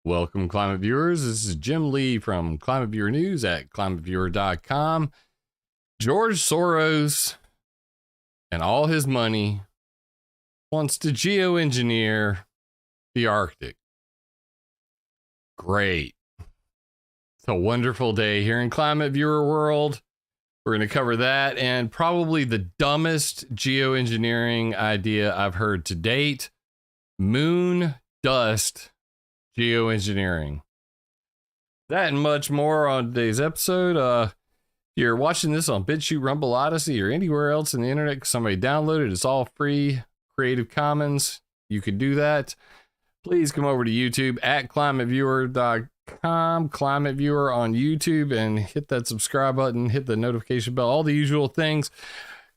Welcome, Climate Viewers. This is Jim Lee from ClimateViewer News at ClimateViewer.com. George Soros and all his money wants to geoengineer the Arctic. Great. It's a wonderful day here in Climate Viewer world. We're going to cover that and probably the dumbest geoengineering idea I've heard to date. Moon dust geoengineering. That and much more on today's episode. If you're watching this on BitChute, Rumble, Odyssey, or anywhere else in the internet, somebody downloaded it. It's all free, Creative Commons. You can do that. Please come over to YouTube at ClimateViewer.com, ClimateViewer on YouTube, and hit that subscribe button, hit the notification bell, all the usual things.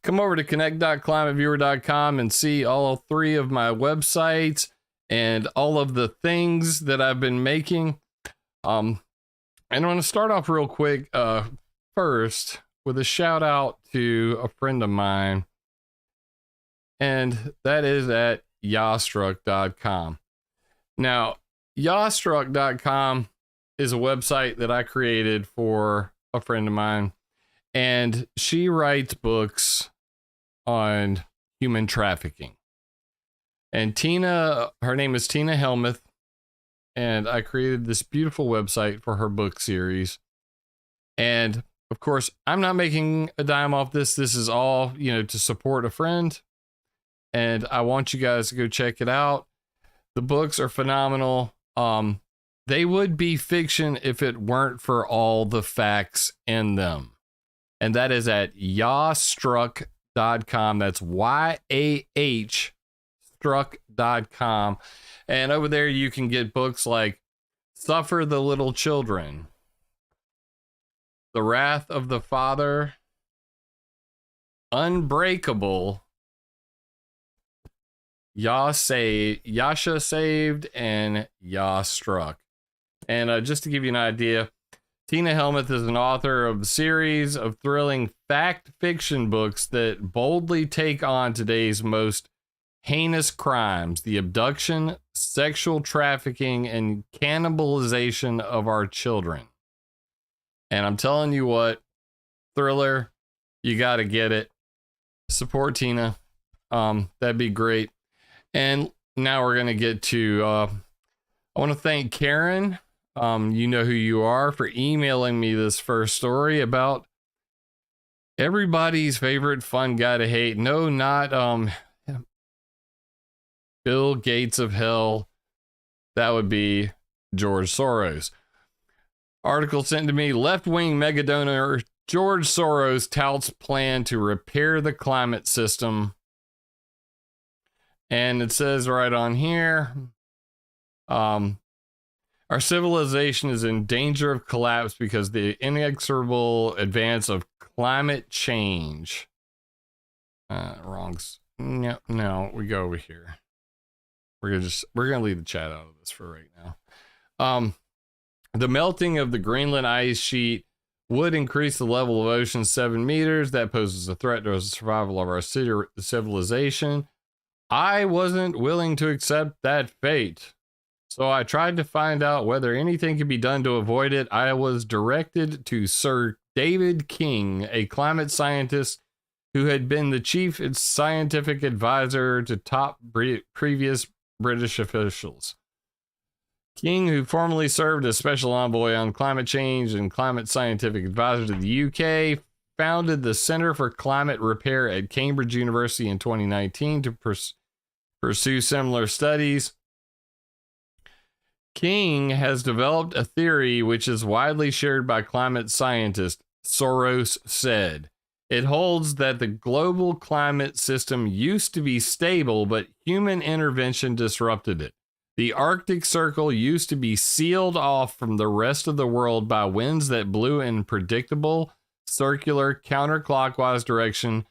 Come over to connect.climateviewer.com and see all three of my websites and all of the things that I've been making. And I'm going to start off real quick first with a shout out to a friend of mine, and that is at yastruck.com. Now, yastruck.com is a website that I created for a friend of mine, and she writes books on human trafficking. And Tina, her name is Tina Helmuth, and I created this beautiful website for her book series. And of course, I'm not making a dime off this. This is all, to support a friend. And I want you guys to go check it out. The books are phenomenal. They would be fiction if it weren't for all the facts in them. And that is at yastruck.com. That's YAH struck.com. And over there you can get books like Suffer the Little Children, The Wrath of the Father, Unbreakable, Yasha Saved, and Ya Struck. And just to give you an idea, Tina Helmuth is an author of a series of thrilling fact fiction books that boldly take on today's most heinous crimes: the abduction, sexual trafficking, and cannibalization of our children. And I'm telling you what, thriller, you got to get it. Support Tina. That'd be great. And now we're going to get to, I want to thank Karen. You know who you are, for emailing me this first story about everybody's favorite fun guy to hate. No, not, Bill Gates of hell. That would be George Soros. Article sent to me: left-wing megadonor George Soros touts plan to repair the climate system. And it says right on here, our civilization is in danger of collapse because the inexorable advance of climate change. Wrongs. No, we go over here. We're gonna leave the chat out of this for right now. The melting of the Greenland ice sheet would increase the level of ocean 7 meters. That poses a threat to the survival of our civilization. I wasn't willing to accept that fate, so I tried to find out whether anything could be done to avoid it. I was directed to Sir David King, a climate scientist who had been the chief scientific advisor to top previous British officials. King, who formerly served as special envoy on climate change and climate scientific advisor to the UK, founded the Center for Climate Repair at Cambridge University in 2019 to pursue similar studies. King has developed a theory which is widely shared by climate scientists, Soros said. It holds that the global climate system used to be stable, but human intervention disrupted it. The Arctic Circle used to be sealed off from the rest of the world by winds that blew in predictable, circular, counterclockwise direction,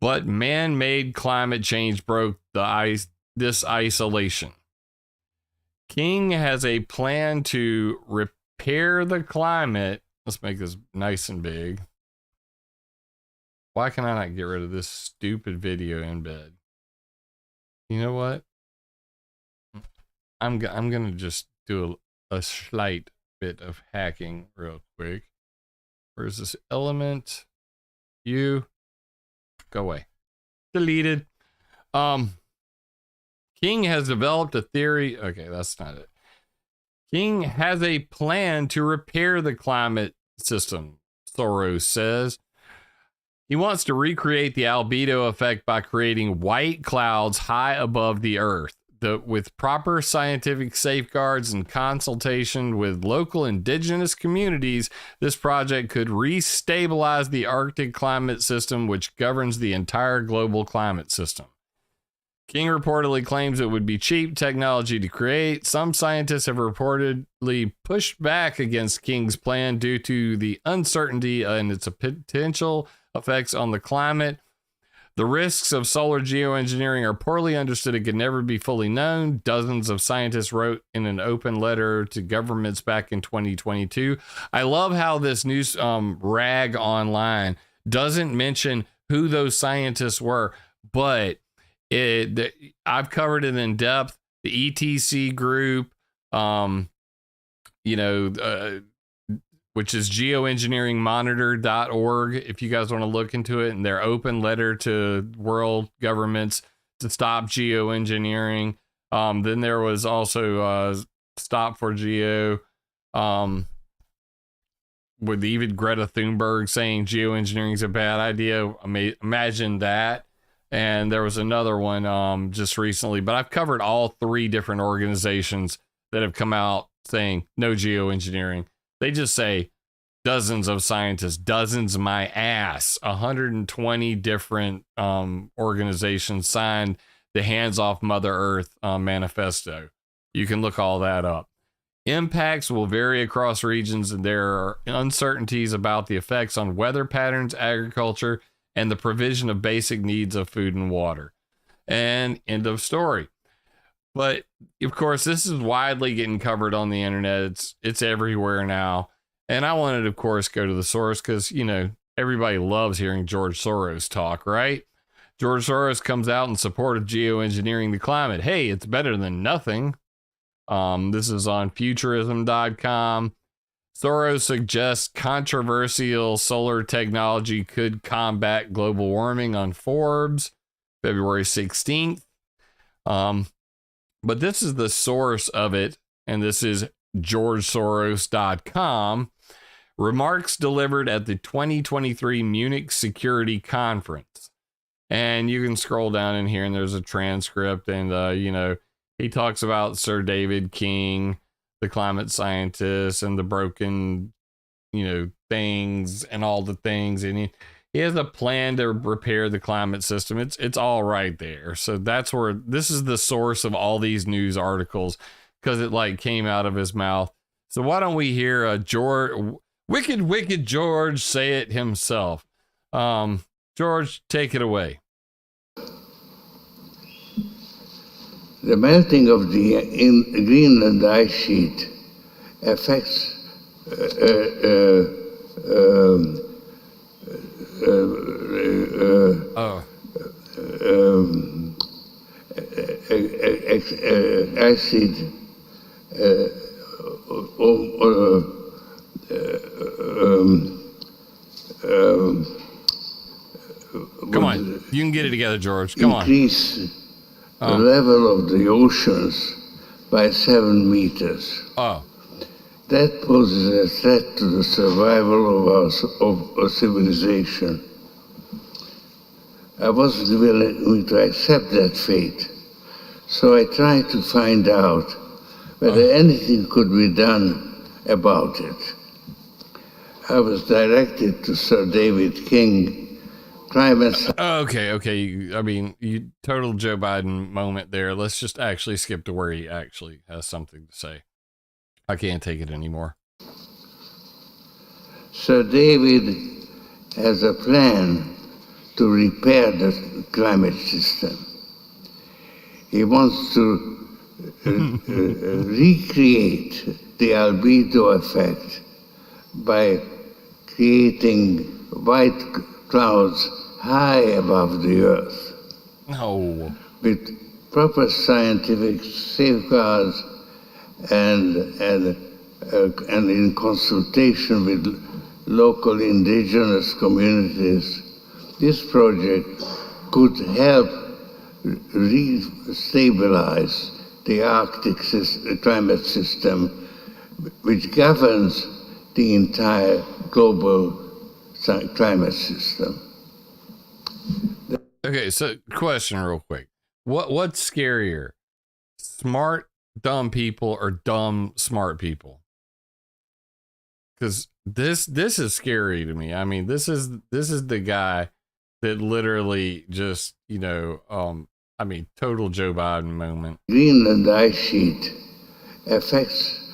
but man-made climate change broke this isolation. King has a plan to repair the climate. Let's make this nice and big. Why can I not get rid of this stupid video in bed? You know what? I'm gonna just do a slight bit of hacking real quick. Where's this element? You go away. Deleted. King has developed a theory. Okay, that's not it. King has a plan to repair the climate system, Soros says. He wants to recreate the albedo effect by creating white clouds high above the Earth. With proper scientific safeguards and consultation with local indigenous communities, this project could restabilize the Arctic climate system, which governs the entire global climate system. King reportedly claims it would be cheap technology to create. Some scientists have reportedly pushed back against King's plan due to the uncertainty and its potential effects on the climate. The risks of solar geoengineering are poorly understood and can never be fully known. Dozens of scientists wrote in an open letter to governments back in 2022. I love how this news rag online doesn't mention who those scientists were, but I've covered it in depth. The ETC group, which is geoengineeringmonitor.org, if you guys want to look into it, and their open letter to world governments to stop geoengineering. Then there was also Stop for Geo, with even Greta Thunberg saying geoengineering is a bad idea. Imagine that. And there was another one just recently, but I've covered all three different organizations that have come out saying no geoengineering. They just say dozens of scientists, dozens my ass, 120 different organizations signed the Hands Off Mother Earth manifesto. You can look all that up. Impacts will vary across regions, and there are uncertainties about the effects on weather patterns, agriculture, and the provision of basic needs of food and water. And end of story. But of course, this is widely getting covered on the internet. It's everywhere now. And I wanted to, of course, go to the source because, everybody loves hearing George Soros talk, right? George Soros comes out in support of geoengineering the climate. Hey, it's better than nothing. This is on futurism.com. Soros suggests controversial solar technology could combat global warming on Forbes, February 16th. But this is the source of it, and this is georgesoros.com. Remarks delivered at the 2023 Munich Security Conference. And you can scroll down in here, and there's a transcript, and, he talks about Sir David King, the climate scientist, and the broken, things and all the things. And he has a plan to repair the climate system. It's all right there. So that's where this is the source of all these news articles, because it came out of his mouth. So why don't we hear wicked George say it himself? George, take it away. The melting of the Greenland ice sheet affects acid come on, you can get it together, George. Come increase the level of the oceans by 7 meters. That poses a threat to the survival of our civilization. I wasn't willing to accept that fate, so I tried to find out whether anything could be done about it. I was directed to Sir David King, climate. Okay. I mean, you total Joe Biden moment there. Let's just actually skip to where he actually has something to say. I can't take it anymore. Sir David has a plan to repair the climate system. He wants to recreate the albedo effect by creating white clouds high above the Earth. No. With proper scientific safeguards and in consultation with local indigenous communities, this project could help re-stabilize the Arctic climate system, which governs the entire global climate system. Okay, so question real quick. What's scarier? Smart, dumb people or dumb, smart people? Because this is scary to me. I mean, this is the guy that literally just, total Joe Biden moment. Greenland ice sheet affects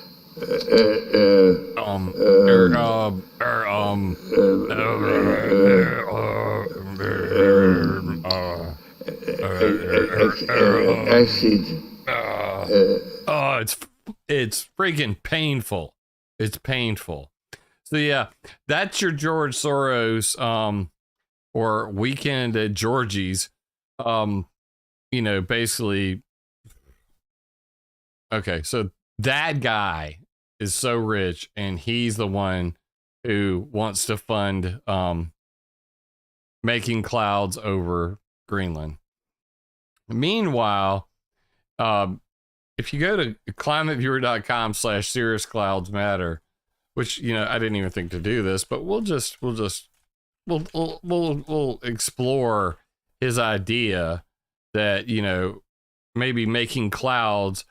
it's freaking painful. It's painful. So yeah, that's your George Soros or weekend at Georgie's. Basically. Okay, so that guy is so rich, and he's the one who wants to fund making clouds over Greenland. Meanwhile, if you go to climateviewer.com/seriouscloudsmatter, which, I didn't even think to do this, but we'll explore his idea that, maybe making clouds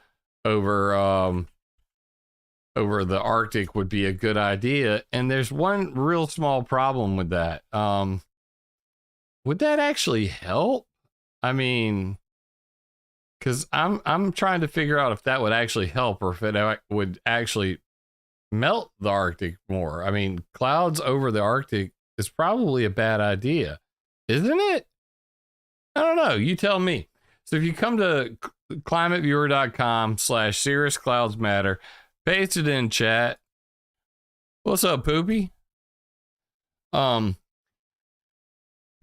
over the Arctic would be a good idea. And there's one real small problem with that. Would that actually help? I mean, because I'm trying to figure out if that would actually help, or if it would actually melt the Arctic more. I mean, clouds over the Arctic is probably a bad idea, isn't it? I don't know. You tell me. So if you come to climateviewer.com/seriouscloudsmatter, paste it in chat. What's up, Poopy?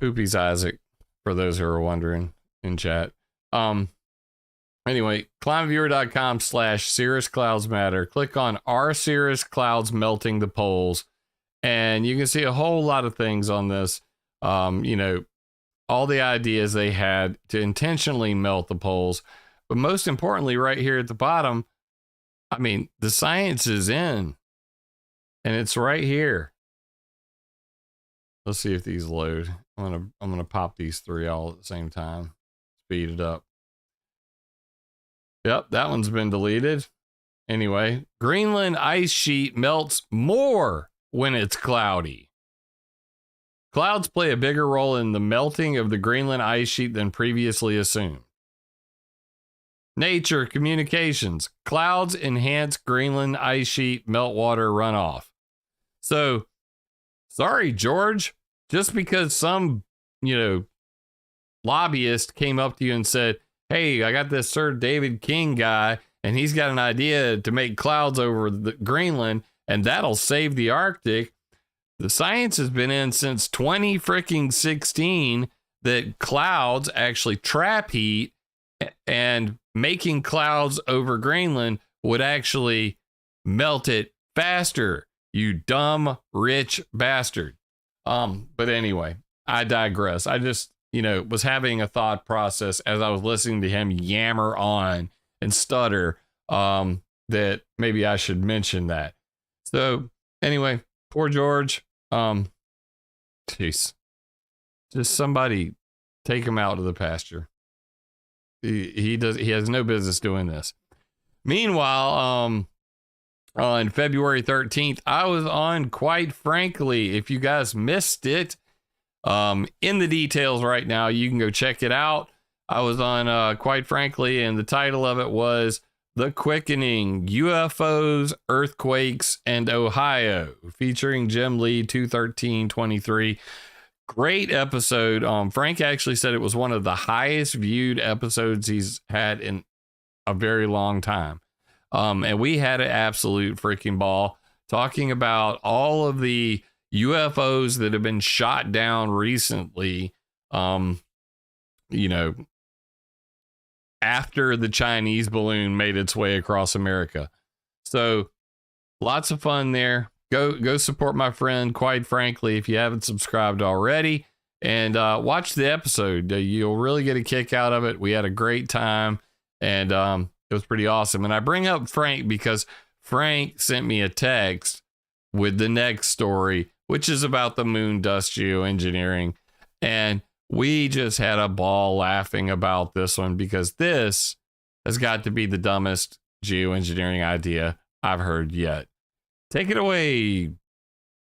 Poopy's Isaac, for those who are wondering in chat. Anyway, climateviewer.com/seriouscloudsmatter. Click on Are Cirrus Clouds Melting the Poles? And you can see a whole lot of things on this. All the ideas they had to intentionally melt the poles. But most importantly, right here at the bottom, I mean, the science is in. And it's right here. Let's see if these load. I'm gonna pop these three all at the same time. Speed it up. Yep, that one's been deleted. Anyway, Greenland ice sheet melts more when it's cloudy. Clouds play a bigger role in the melting of the Greenland ice sheet than previously assumed. Nature Communications. Clouds enhance Greenland ice sheet meltwater runoff. So, sorry, George. Just because some, lobbyist came up to you and said, hey, I got this Sir David King guy, and he's got an idea to make clouds over the Greenland, and that'll save the Arctic. The science has been in since 2016 that clouds actually trap heat, and making clouds over Greenland would actually melt it faster. You dumb, rich bastard. But anyway, I digress. I just, was having a thought process as I was listening to him yammer on and stutter, that maybe I should mention that. So anyway, poor George. Jeez, just somebody take him out of the pasture. He has no business doing this. Meanwhile, on February 13th, I was on Quite Frankly. If you guys missed it, in the details right now, you can go check it out. I was on Quite Frankly, and the title of it was The Quickening, UFOs, Earthquakes, and Ohio, featuring Jim Lee, 21323. Great episode. Frank actually said it was one of the highest viewed episodes he's had in a very long time. And we had an absolute freaking ball talking about all of the UFOs that have been shot down recently, after the Chinese balloon made its way across America. So lots of fun there. Go support my friend, quite frankly, if you haven't subscribed already, and watch the episode. You'll really get a kick out of it. We had a great time, and it was pretty awesome. And I bring up Frank because Frank sent me a text with the next story, which is about the moon dust geoengineering. And we just had a ball laughing about this one because this has got to be the dumbest geoengineering idea I've heard yet. Take it away,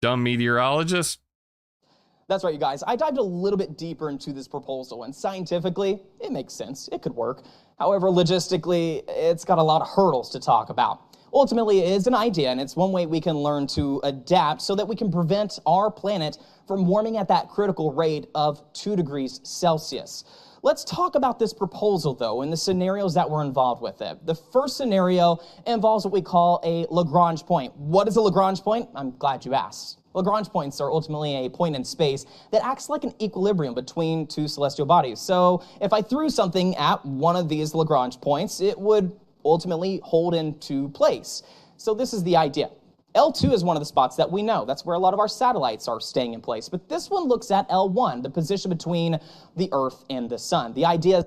dumb meteorologist. That's right, you guys. I dived a little bit deeper into this proposal, and scientifically, it makes sense. It could work. However, logistically, it's got a lot of hurdles to talk about. Ultimately, it is an idea, and it's one way we can learn to adapt so that we can prevent our planet from warming at that critical rate of 2 degrees Celsius. Let's talk about this proposal, though, and the scenarios that were involved with it. The first scenario involves what we call a Lagrange point. What is a Lagrange point? I'm glad you asked. Lagrange points are ultimately a point in space that acts like an equilibrium between two celestial bodies. So if I threw something at one of these Lagrange points, it would ultimately hold into place. So this is the idea. L2 is one of the spots that we know. That's where a lot of our satellites are staying in place. But this one looks at L1, the position between the Earth and the Sun. The idea...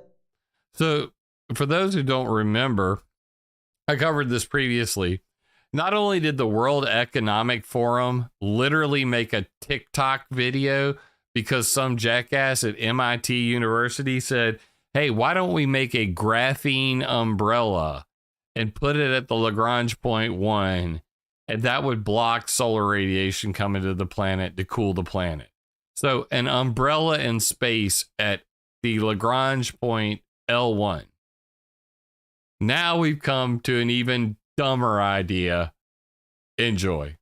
So for those who don't remember, I covered this previously. Not only did the World Economic Forum literally make a TikTok video because some jackass at MIT University said, hey, why don't we make a graphene umbrella and put it at the Lagrange point 1, and that would block solar radiation coming to the planet to cool the planet. So an umbrella in space at the Lagrange point L1. Now we've come to an even dumber idea. Enjoy.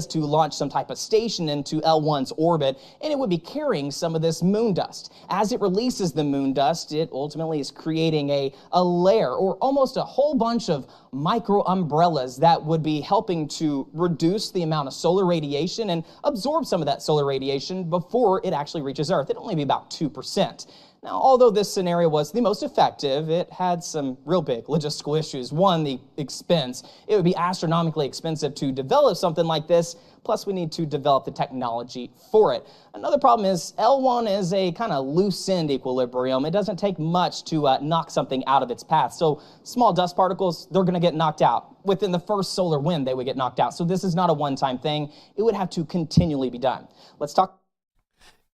To launch some type of station into L1's orbit, and it would be carrying some of this moon dust. As it releases the moon dust, it ultimately is creating a layer or almost a whole bunch of micro umbrellas that would be helping to reduce the amount of solar radiation and absorb some of that solar radiation before it actually reaches Earth. It'd only be about 2%. Now, although this scenario was the most effective, it had some real big logistical issues. One, the expense. It would be astronomically expensive to develop something like this, plus we need to develop the technology for it. Another problem is L1 is a kind of loose-end equilibrium. It doesn't take much to knock something out of its path. So small dust particles, they're going to get knocked out. Within the first solar wind, they would get knocked out. So this is not a one-time thing. It would have to continually be done. Let's talk.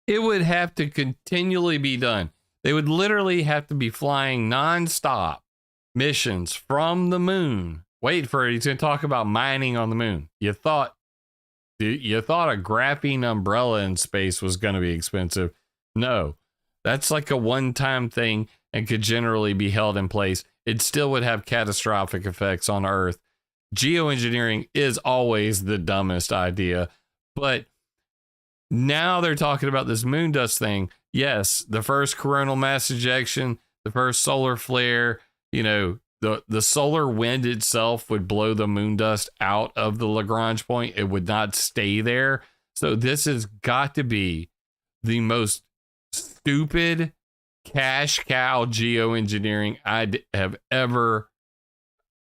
It would have to continually be done. They would literally have to be flying nonstop missions from the moon. Wait for it. He's going to talk about mining on the moon. You thought a graphene umbrella in space was going to be expensive. No, that's like a one-time thing and could generally be held in place. It still would have catastrophic effects on Earth. Geoengineering is always the dumbest idea, but now they're talking about this moon dust thing. Yes, the first coronal mass ejection, the first solar flare, the solar wind itself would blow the moon dust out of the Lagrange point. It would not stay there. So this has got to be the most stupid cash cow geoengineering I have ever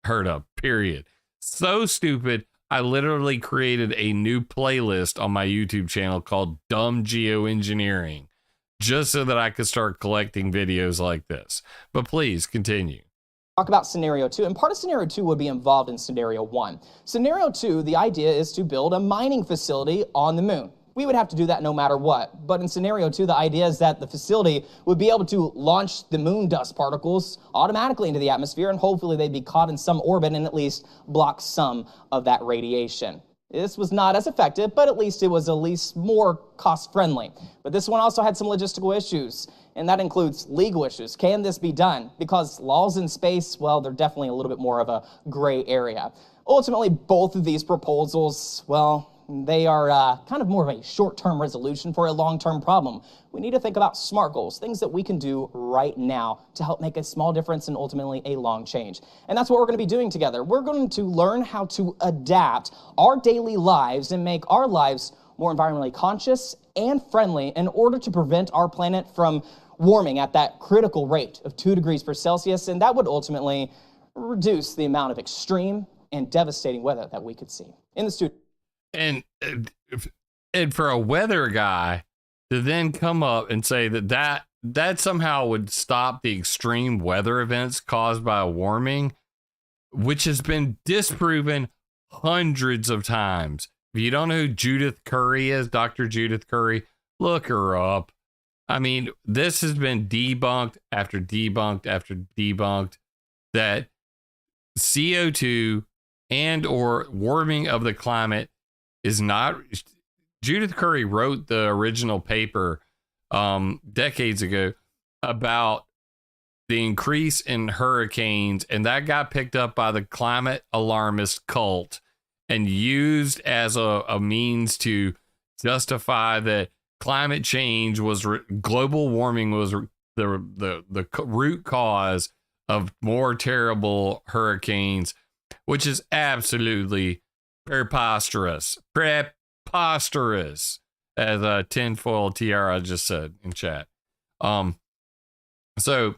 heard of, period. So stupid. I literally created a new playlist on my YouTube channel called Dumb Geoengineering, just so that I could start collecting videos like this. But please continue. Talk about scenario 2, and part of scenario 2 would be involved in scenario 1. Scenario 2, the idea is to build a mining facility on the moon. We would have to do that no matter what. But in scenario 2, the idea is that the facility would be able to launch the moon dust particles automatically into the atmosphere, and hopefully they'd be caught in some orbit and at least block some of that radiation. This was not as effective, but at least it was more cost-friendly. But this one also had some logistical issues, and that includes legal issues. Can this be done? Because laws in space, well, they're definitely a little bit more of a gray area. Ultimately, both of these proposals, well, they are kind of more of a short-term resolution for a long-term problem. We need to think about SMART goals, things that we can do right now to help make a small difference and ultimately a long change. And that's what we're going to be doing together. We're going to learn how to adapt our daily lives and make our lives more environmentally conscious and friendly in order to prevent our planet from warming at that critical rate of 2 degrees per Celsius, and that would ultimately reduce the amount of extreme and devastating weather that we could see. In the studio. And for a weather guy to then come up and say that somehow would stop the extreme weather events caused by warming, which has been disproven hundreds of times. If you don't know who Judith Curry is, Dr. Judith Curry, look her up. I mean, this has been debunked after debunked after debunked that CO2 and or warming of the climate is not. Judith Curry wrote the original paper decades ago about the increase in hurricanes, and that got picked up by the climate alarmist cult and used as a means to justify that climate change was global warming was the root cause of more terrible hurricanes, which is absolutely preposterous, as a tinfoil tiara just said in chat. So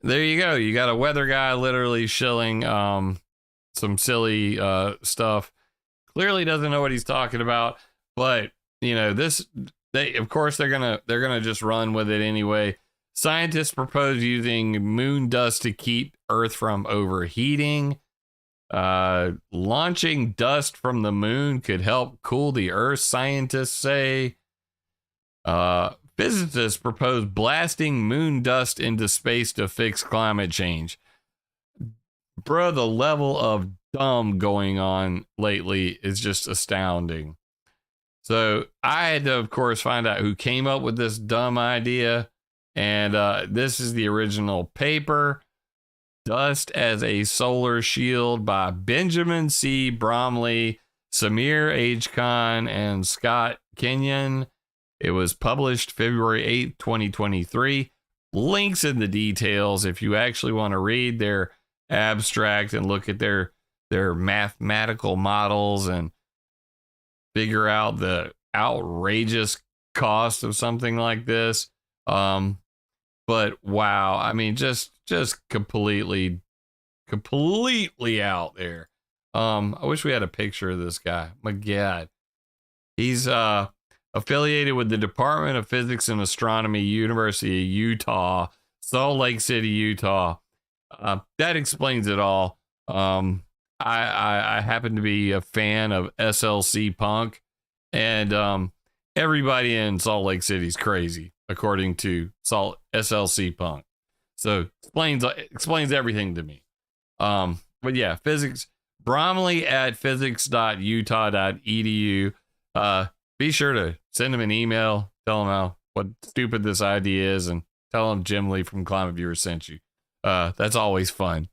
there you go. You got a weather guy literally shilling some silly stuff. Clearly doesn't know what he's talking about, but you know, of course they're gonna just run with it anyway. Scientists propose using moon dust to keep Earth from overheating. Launching dust from the moon could help cool the Earth, scientists say. Physicists propose blasting moon dust into space to fix climate change. Bro, the level of dumb going on lately is just astounding. So I had to, of course, find out who came up with this dumb idea. And this is the original paper. Dust as a Solar Shield by Benjamin C. Bromley, Samir H. Khan, and Scott Kenyon. It was published February 8th, 2023. Links in the details if you actually want to read their abstract and look at their mathematical models and figure out the outrageous cost of something like this. But wow, I mean, just completely out there. I wish we had a picture of this guy. My God. He's affiliated with the Department of Physics and Astronomy, University of Utah, Salt Lake City, Utah. That explains it all. I happen to be a fan of SLC punk, and everybody in Salt Lake City is crazy, according to SLC punk. So explains everything to me. But yeah, physics. Bromley at physics.utah.edu. Be sure to send him an email, tell him what stupid this idea is, and tell him Jim Lee from ClimateViewer sent you. That's always fun.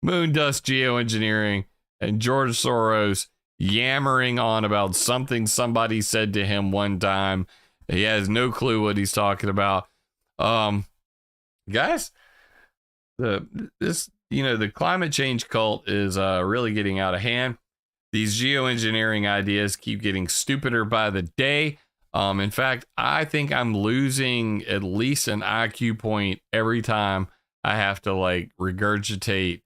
Moon dust geoengineering and George Soros yammering on about something somebody said to him one time. He has no clue what he's talking about. Guys, the climate change cult is really getting out of hand. These geoengineering ideas keep getting stupider by the day. In fact, I think I'm losing at least an IQ point every time I have to regurgitate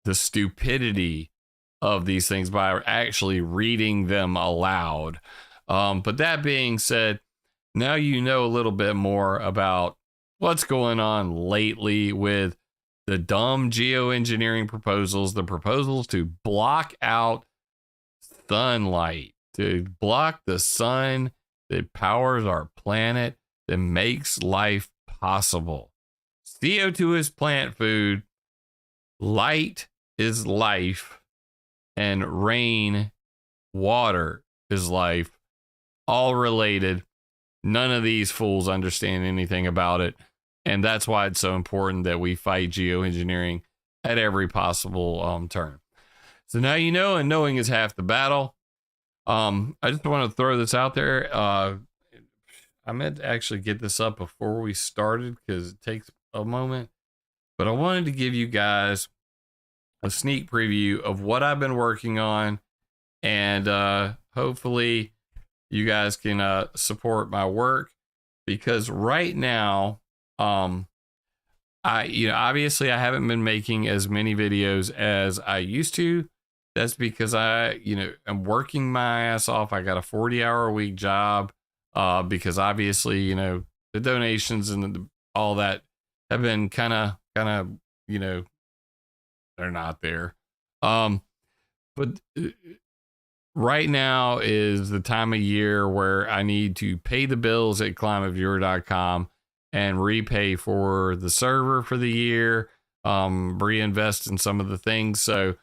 the stupidity of these things by actually reading them aloud. But that being said, now you know a little bit more about what's going on lately with the dumb geoengineering proposals, the proposals to block out sunlight, to block the sun that powers our planet, that makes life possible. CO2 is plant food, light is life, and rain, water is life, all related. None of these fools understand anything about it. And that's why it's so important that we fight geoengineering at every possible turn. So now you know, and knowing is half the battle. I just want to throw this out there. I meant to actually get this up before we started because it takes a moment. But I wanted to give you guys a sneak preview of what I've been working on. And hopefully you guys can support my work. Because right now, Obviously I haven't been making as many videos as I used to. That's because I'm working my ass off. I got a 40-hour a week job, because obviously, the donations and all that have been kind of, they're not there. But right now is the time of year where I need to pay the bills at ClimateViewer.com and repay for the server for the year, reinvest in some of the things. So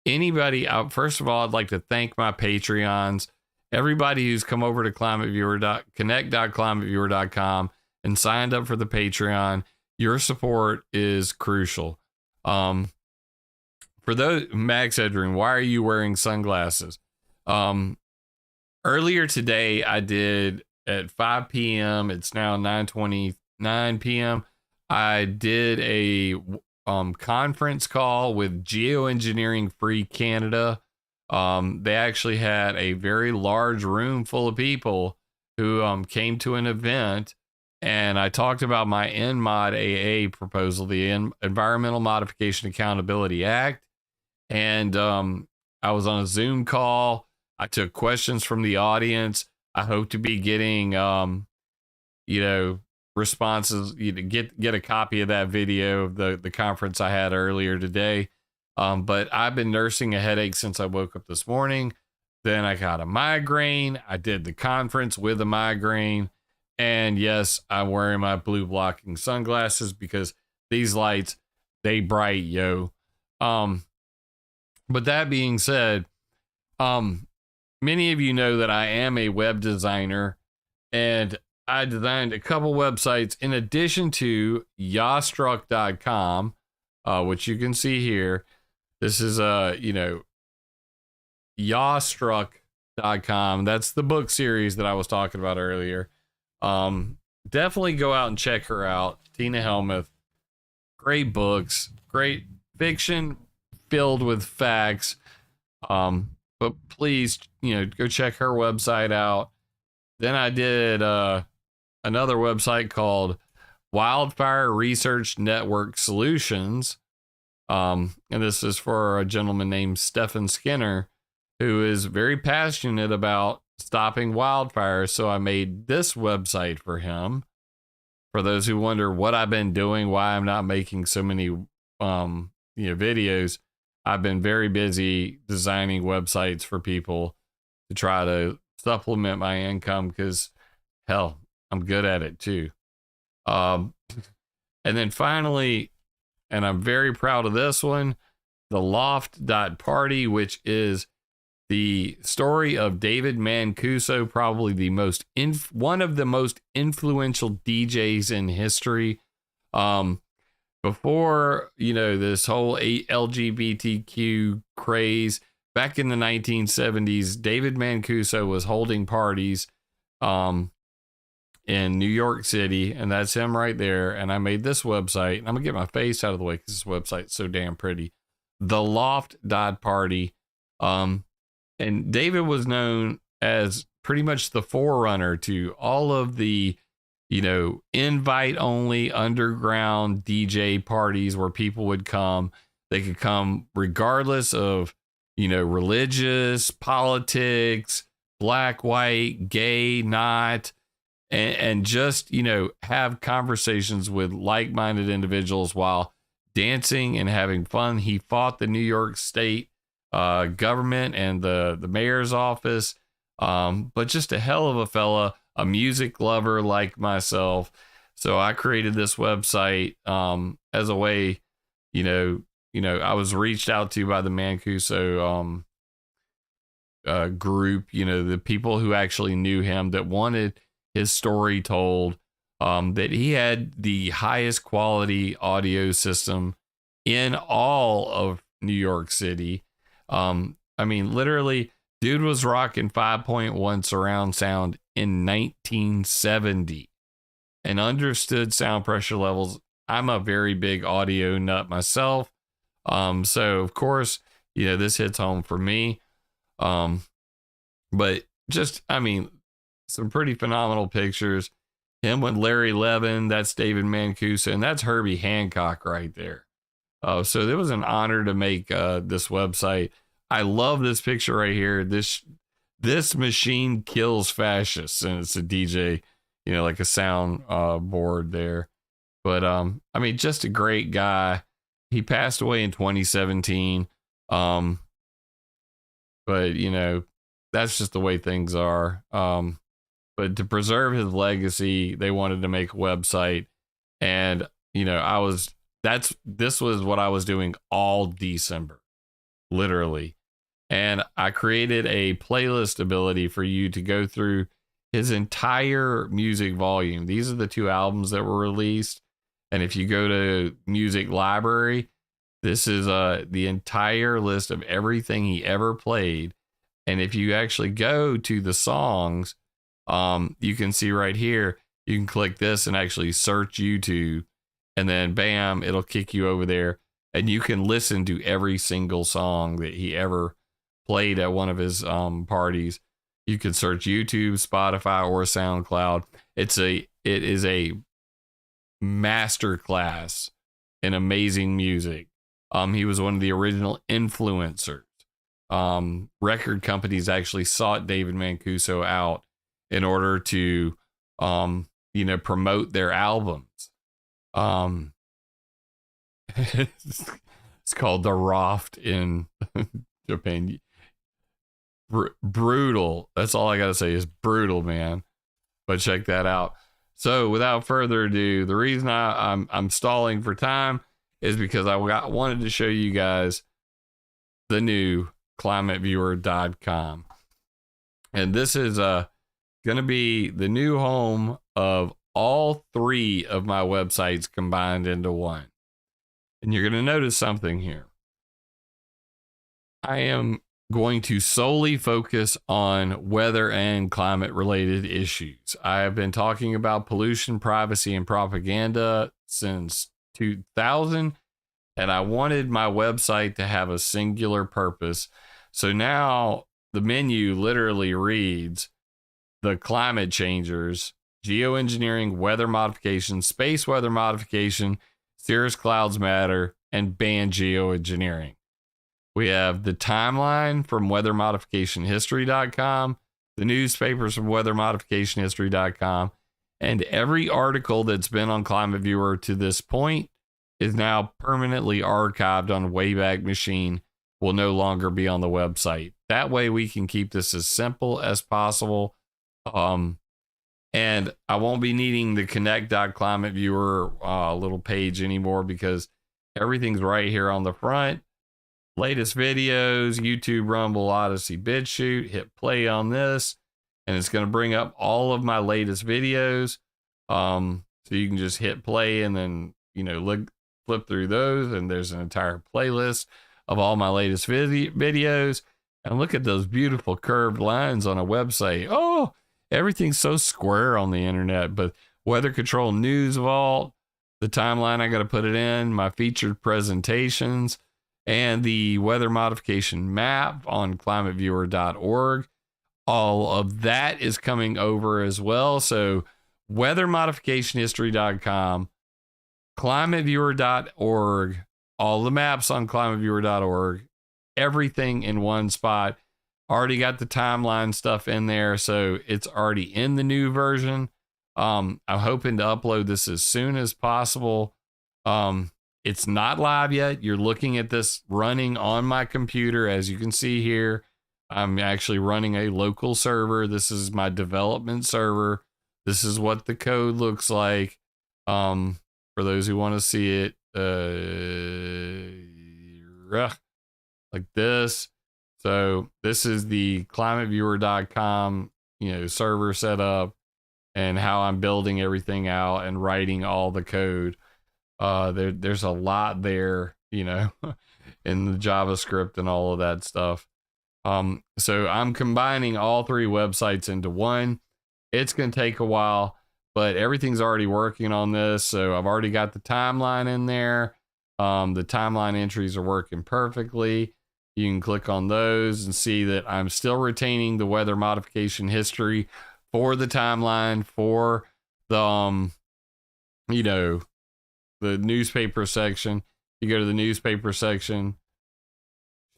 anybody out, first of all, I'd like to thank my Patreons, everybody who's come over to connect.climateviewer.com and signed up for the Patreon. Your support is crucial. For those, Max Edrin, why are you wearing sunglasses? Earlier today, I did at 5 p.m. It's now 9:29 p.m. I did a conference call with Geoengineering Free Canada. They actually had a very large room full of people who came to an event, and I talked about my NMOD AA proposal, the Environmental Modification Accountability Act, and I was on a Zoom call. I took questions from the audience. I hope to be getting responses. Get a copy of that video of the conference I had earlier today. But I've been nursing a headache since I woke up this morning. Then I got a migraine. I did the conference with a migraine. And yes, I'm wearing my blue blocking sunglasses because these lights, they bright, yo. But that being said, many of you know that I am a web designer, and I designed a couple websites in addition to yastruck.com, which you can see here. This is yastruck.com. That's the book series that I was talking about earlier. Definitely go out and check her out. Tina Helmuth. Great books, great fiction filled with facts. But please, go check her website out. Then I did another website called Wildfire Research Network Solutions. And this is for a gentleman named Stephen Skinner, who is very passionate about stopping wildfires. So I made this website for him. For those who wonder what I've been doing, why I'm not making so many videos, I've been very busy designing websites for people to try to supplement my income because, hell, I'm good at it too. And then finally, and I'm very proud of this one, the Loft.Party, which is the story of David Mancuso, probably the one of the most influential DJs in history. Before, this whole LGBTQ craze, back in the 1970s, David Mancuso was holding parties in New York City, and that's him right there. And I made this website, and I'm going to get my face out of the way because this website's so damn pretty. The Loft.Party. And David was known as pretty much the forerunner to all of the invite only underground DJ parties where people would come. They could come regardless of, religious, politics, black, white, gay, not, and just, have conversations with like-minded individuals while dancing and having fun. He fought the New York State government and the mayor's office, but just a hell of a fella, a music lover like myself. So I created this website as a way, I was reached out to by the Mancuso group, the people who actually knew him that wanted his story told, that he had the highest quality audio system in all of New York City. Literally, dude was rocking 5.1 surround sound in 1970 and understood sound pressure levels. I'm a very big audio nut myself. So of course, this hits home for me. But just, some pretty phenomenal pictures. him with Larry Levin, that's David Mancuso, and that's Herbie Hancock right there. So it was an honor to make this website. I love this picture right here. This machine kills fascists, and it's a DJ, like a sound board there. But I mean, just a great guy. He passed away in 2017. But that's just the way things are. But to preserve his legacy, they wanted to make a website, and this was what I was doing all December, literally. And I created a playlist ability for you to go through his entire music volume. These are the 2 albums that were released. And if you go to Music Library, this is the entire list of everything he ever played. And if you actually go to the songs, you can see right here, you can click this and actually search YouTube, and then bam, it'll kick you over there, and you can listen to every single song that he ever played at one of his parties. You can search YouTube, Spotify, or SoundCloud. It is a master class in amazing music. He was one of the original influencers. Record companies actually sought David Mancuso out in order to promote their albums. It's called The Raft in Japan. Brutal. That's all I gotta say is brutal, man. But check that out. So without further ado, the reason I'm stalling for time is because I wanted to show you guys the new ClimateViewer.com. And this is going to be the new home of all 3 of my websites combined into one. And you're going to notice something here. I am going to solely focus on weather and climate related issues. I have been talking about pollution, privacy, and propaganda since 2000, and I wanted my website to have a singular purpose. So now the menu literally reads the climate changers, geoengineering, weather modification, space weather modification, cirrus clouds matter, and ban geoengineering. We have the timeline from weathermodificationhistory.com, the newspapers from weathermodificationhistory.com, and every article that's been on ClimateViewer to this point is now permanently archived on Wayback Machine, will no longer be on the website. That way we can keep this as simple as possible. And I won't be needing the connect.climateviewer little page anymore, because everything's right here on the front. Latest videos, YouTube, Rumble, Odyssey, BitChute. Hit play on this, and it's going to bring up all of my latest videos. So you can just hit play and then, flip through those, and there's an entire playlist of all my latest videos. And look at those beautiful curved lines on a website. Oh, everything's so square on the internet. But Weather Control News Vault, the timeline I got to put it in, my featured presentations, and the weather modification map on climateviewer.org. All of that is coming over as well. So weathermodificationhistory.com, climateviewer.org, all the maps on climateviewer.org, everything in one spot. Already got the timeline stuff in there, so it's already in the new version. I'm hoping to upload this as soon as possible. It's not live yet. You're looking at this running on my computer. As you can see here, I'm actually running a local server. This is my development server. This is what the code looks like. For those who want to see it, like this. So this is the climateviewer.com, server setup, and how I'm building everything out and writing all the code. There's a lot there, in the JavaScript and all of that stuff. So I'm combining all 3 websites into one. It's going to take a while, but everything's already working on this. So I've already got the timeline in there. The timeline entries are working perfectly. You can click on those and see that I'm still retaining the weather modification history for the timeline, for the, you know, the newspaper section. You go to the newspaper section.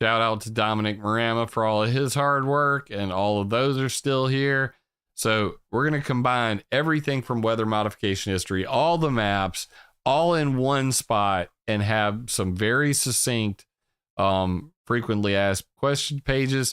Shout out to Dominic Marama for all of his hard work, and all of those are still here. So we're going to combine everything from weather modification history, all the maps, all in one spot, and have some very succinct, frequently asked question pages.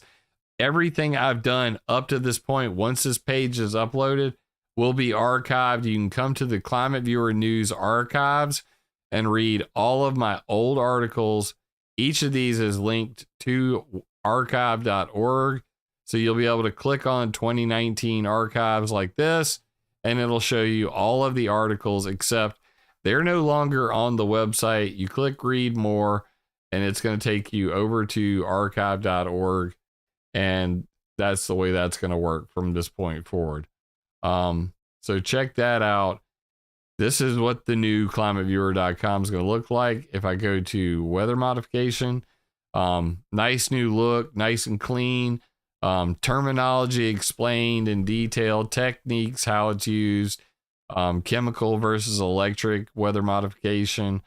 Everything I've done up to this point, once this page is uploaded, will be archived. You can come to the ClimateViewer News archives and read all of my old articles. Each of these is linked to archive.org. So you'll be able to click on 2019 archives like this, and it'll show you all of the articles, except they're no longer on the website. You click read more, and it's going to take you over to archive.org. And that's the way that's going to work from this point forward. So check that out. This is what the new climateviewer.com is going to look like. If I go to weather modification, nice new look, nice and clean, terminology explained in detail, techniques, how it's used, chemical versus electric weather modification,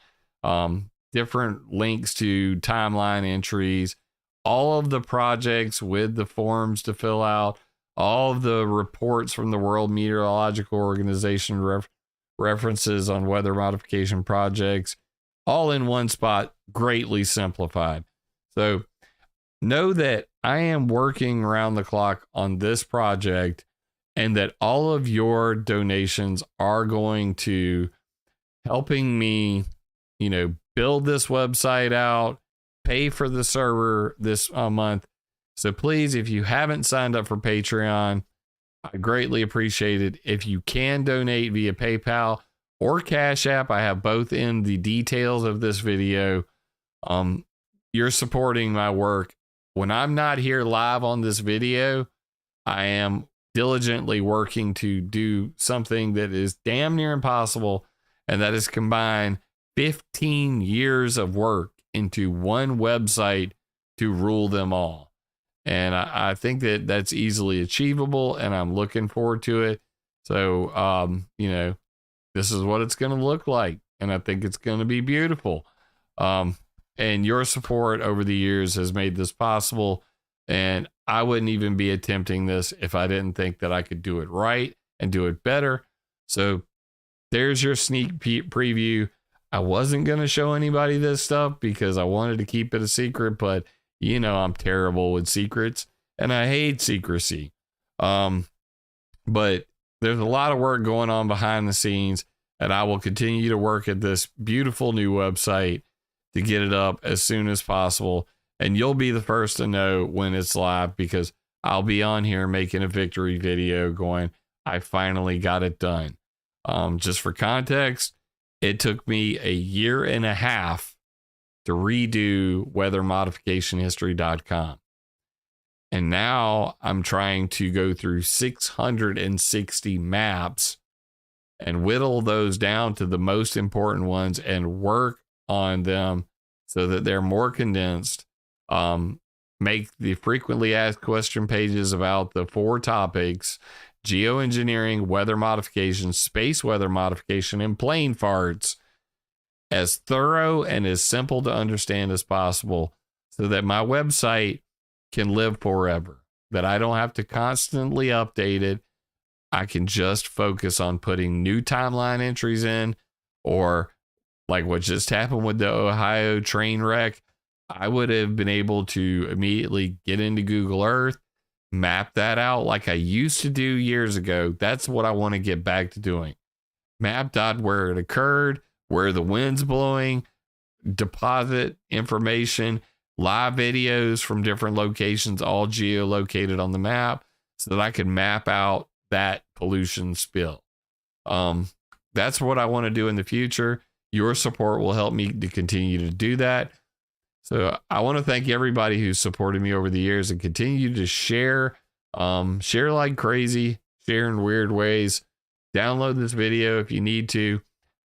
different links to timeline entries, all of the projects with the forms to fill out, all of the reports from the World Meteorological Organization, references on weather modification projects, all in one spot, greatly simplified. So know that I am working around the clock on this project, and that all of your donations are going to helping me, build this website out, pay for the server this month. So please, if you haven't signed up for Patreon, I greatly appreciate it. If you can donate via PayPal or Cash App, I have both in the details of this video. You're supporting my work. When I'm not here live on this video, I am diligently working to do something that is damn near impossible, and that is combine 15 years of work into one website to rule them all. And I think that that's easily achievable, and I'm looking forward to it. So, this is what it's going to look like, and I think it's going to be beautiful. And your support over the years has made this possible, and I wouldn't even be attempting this if I didn't think that I could do it right and do it better. So there's your sneak preview. I wasn't going to show anybody this stuff because I wanted to keep it a secret, but I'm terrible with secrets and I hate secrecy. But there's a lot of work going on behind the scenes, and I will continue to work at this beautiful new website to get it up as soon as possible. And you'll be the first to know when it's live, because I'll be on here making a victory video going, I finally got it done. Just for context, it took me a year and a half to redo weathermodificationhistory.com. And now I'm trying to go through 660 maps and whittle those down to the most important ones and work on them so that they're more condensed. Make the frequently asked question pages about the 4 topics: geoengineering, weather modification, space weather modification, and plane farts, as thorough and as simple to understand as possible, so that my website can live forever, that I don't have to constantly update it. I can just focus on putting new timeline entries in, or like what just happened with the Ohio train wreck. I would have been able to immediately get into Google Earth, map that out like I used to do years ago. That's what I want to get back to doing. Map out where it occurred, where the wind's blowing, deposit information, live videos from different locations, all geolocated on the map, so that I can map out that pollution spill. That's what I want to do in the future. Your support will help me to continue to do that. So I want to thank everybody who's supported me over the years, and continue to share like crazy, share in weird ways. Download this video if you need to.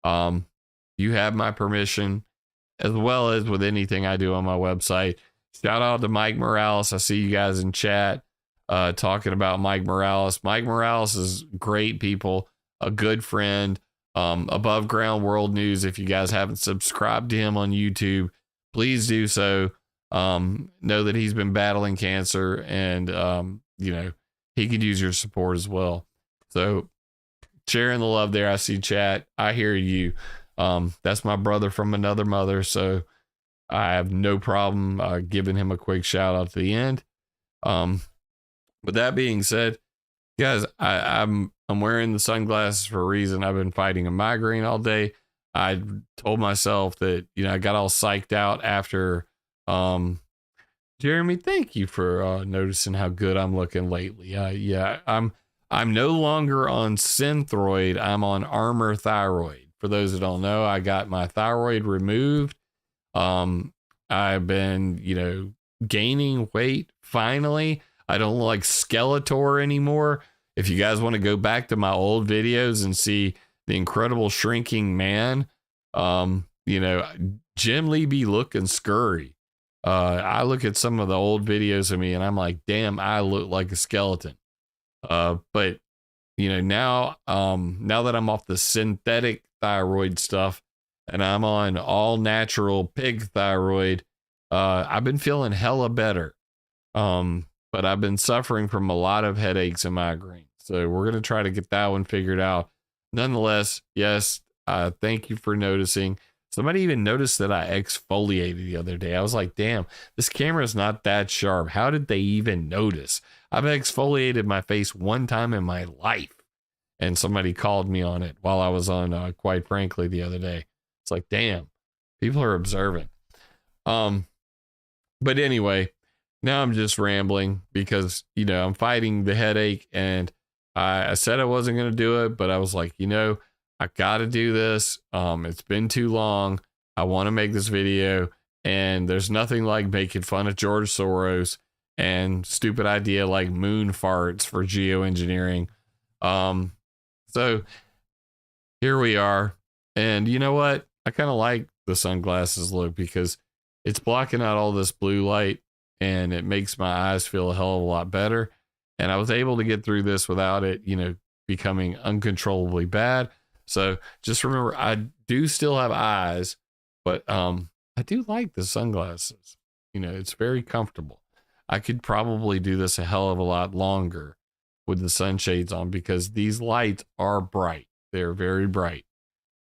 You have my permission, as well as with anything I do on my website. Shout out to Mike Morales. I see you guys in chat talking about Mike Morales. Mike Morales is great people. a good friend. Above Ground World News, if you guys haven't subscribed to him on YouTube, please do so. Know that he's been battling cancer, and he could use your support as well. So sharing the love there. I see chat. I hear you. That's my brother from another mother, so I have no problem giving him a quick shout out to the end. With that being said, guys, I'm wearing the sunglasses for a reason. I've been fighting a migraine all day. I told myself that, I got all psyched out after Jeremy, thank you for noticing how good I'm looking lately. I'm no longer on Synthroid. I'm on Armor Thyroid. For those that don't know, I got my thyroid removed. I've been, gaining weight finally. I don't look like Skeletor anymore. If you guys want to go back to my old videos and see the incredible shrinking man, Jim Lee be looking scurry. I look at some of the old videos of me and I'm like, damn, I look like a skeleton. But now that I'm off the synthetic thyroid stuff and I'm on all natural pig thyroid, I've been feeling hella better. But I've been suffering from a lot of headaches and migraines. So we're going to try to get that one figured out. Nonetheless, yes, thank you for noticing. Somebody even noticed that I exfoliated the other day. I was like, damn, this camera is not that sharp. How did they even notice? I've exfoliated my face one time in my life. And somebody called me on it while I was on, Quite Frankly, the other day. It's like, damn, people are observant. But anyway, now I'm just rambling because, I'm fighting the headache, and I said I wasn't going to do it, but I was like, I got to do this. It's been too long. I want to make this video, and there's nothing like making fun of George Soros and stupid idea like moon farts for geoengineering. So here we are. And you know what? I kind of like the sunglasses look because it's blocking out all this blue light, and it makes my eyes feel a hell of a lot better. And I was able to get through this without it, becoming uncontrollably bad. So just remember, I do still have eyes, but I do like the sunglasses. It's very comfortable. I could probably do this a hell of a lot longer with the sunshades on because these lights are bright. They're very bright.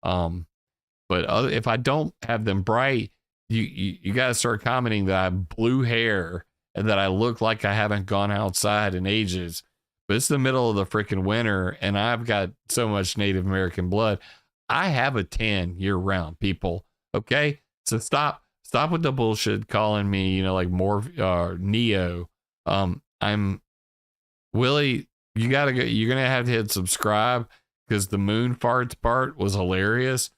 But if I don't have them bright, you got to start commenting that I have blue hair and that I look like I haven't gone outside in ages. But it's the middle of the freaking winter, and I've got so much Native American blood. I have a tan year round, people. Okay, so stop with the bullshit calling me, like more Neo. I'm Willie. You gotta go. You're gonna have to hit subscribe because the moon farts part was hilarious.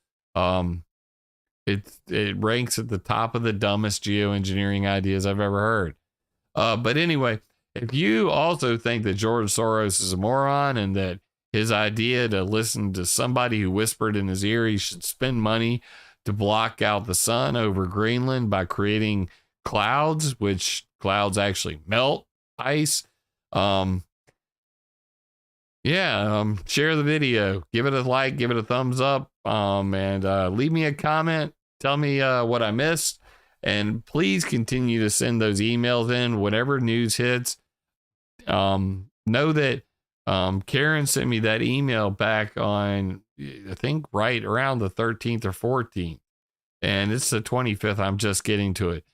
It ranks at the top of the dumbest geoengineering ideas I've ever heard. But anyway, if you also think that George Soros is a moron and that his idea to listen to somebody who whispered in his ear he should spend money to block out the sun over Greenland by creating clouds, which clouds actually melt ice. Share the video, give it a like, give it a thumbs up, and leave me a comment. Tell me what I missed. And please continue to send those emails in whenever news hits. Know that Karen sent me that email back on, I think, right around the 13th or 14th. And it's the 25th. I'm just getting to it.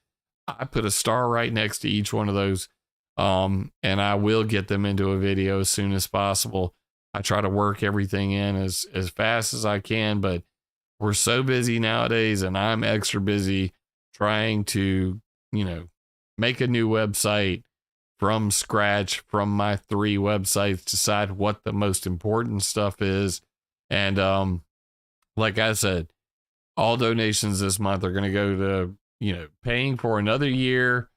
I put a star right next to each one of those. And I will get them into a video as soon as possible. I try to work everything in as fast as I can, but we're so busy nowadays, and I'm extra busy trying to, make a new website from scratch from my 3 websites, decide what the most important stuff is. And like I said, all donations this month are going to go to, paying for another year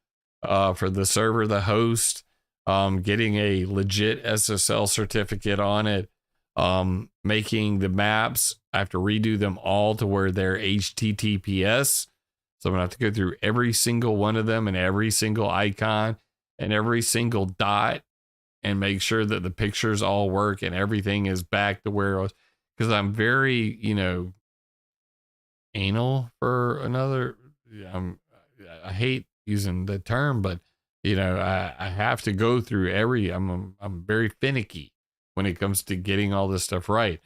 for the server, the host, getting a legit SSL certificate on it, making the maps. I have to redo them all to where they're HTTPS. So I'm going to have to go through every single one of them and every single icon and every single dot and make sure that the pictures all work and everything is back to where it was. Because I'm very, anal for another. I hate using the term, but I have to go through I'm very finicky when it comes to getting all this stuff right.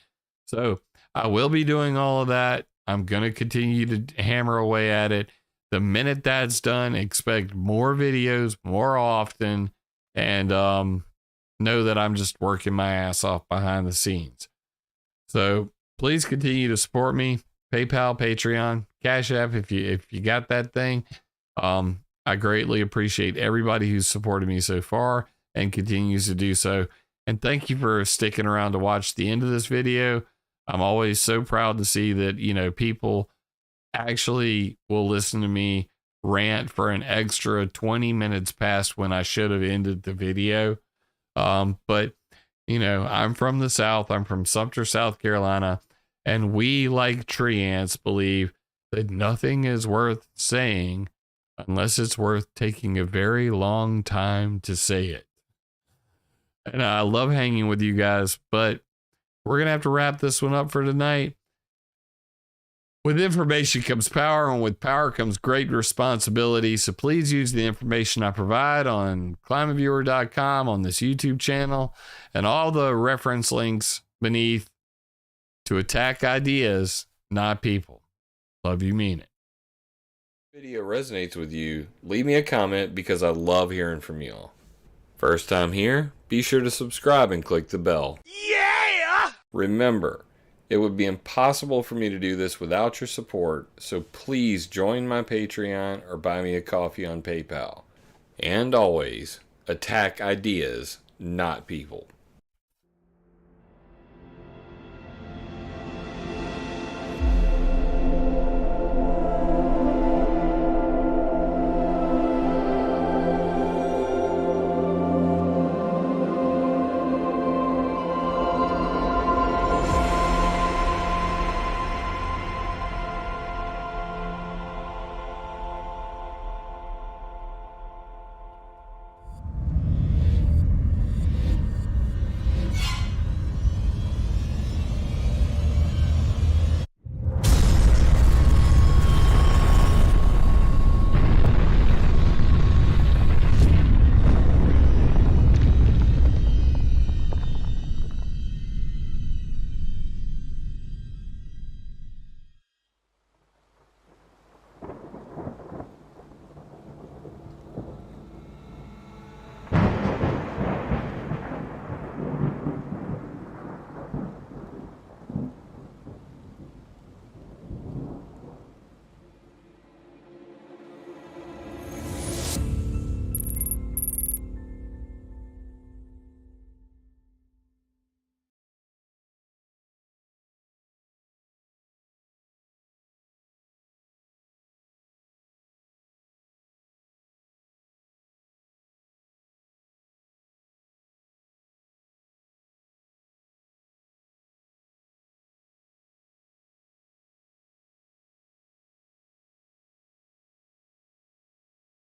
So I will be doing all of that. I'm going to continue to hammer away at it. The minute that's done, expect more videos more often, and know that I'm just working my ass off behind the scenes. So please continue to support me. PayPal, Patreon, Cash App, if you got that thing. I greatly appreciate everybody who's supported me so far and continues to do so. And thank you for sticking around to watch the end of this video. I'm always so proud to see that, people actually will listen to me rant for an extra 20 minutes past when I should have ended the video. But I'm from the South. I'm from Sumter, South Carolina. And we, like tree ants, believe that nothing is worth saying unless it's worth taking a very long time to say it. And I love hanging with you guys, but we're going to have to wrap this one up for tonight. With information comes power, and with power comes great responsibility. So please use the information I provide on ClimateViewer.com, on this YouTube channel, and all the reference links beneath to attack ideas, not people. Love you, mean it. If the video resonates with you, leave me a comment because I love hearing from you all. First time here, be sure to subscribe and click the bell. Yeah! Remember, it would be impossible for me to do this without your support, so please join my Patreon or buy me a coffee on PayPal. And always, attack ideas, not people.